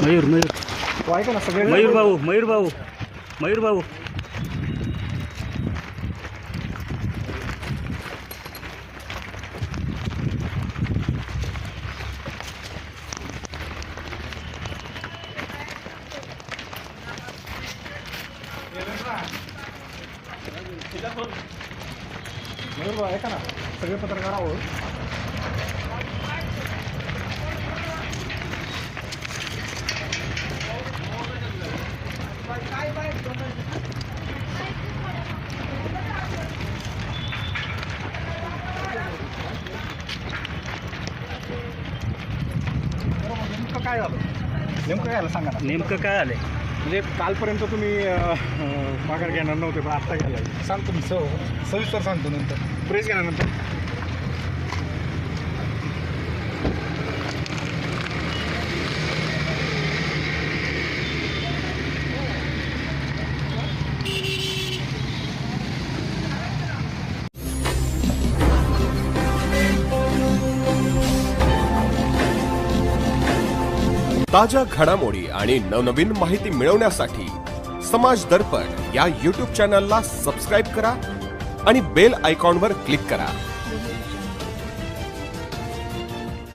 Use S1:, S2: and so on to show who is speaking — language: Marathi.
S1: मयूर मयूर
S2: तो ऐका ना सगळे
S1: मयूर भाऊ मयूर भाऊ मयूर भाऊ
S2: मयूर भाऊ ऐका ना सगळे पत्रकार आहोत. नेमकं काय झालं नेमकं काय झालं सांगा ना.
S1: नेमकं काय आलंय?
S2: म्हणजे कालपर्यंत तुम्ही माघार घेणार नव्हते पण आत्ता घ्यायला
S3: सांगतो मी सविस्तर सांगतो नंतर.
S2: प्रेस घेण्यानंतर
S4: ताज्या घडामोडी आणि नवनवीन माहिती मिळवण्यासाठी समाज दर्पण या YouTube चॅनलला सबस्क्राईब करा आणि बेल आयकॉनवर क्लिक करा.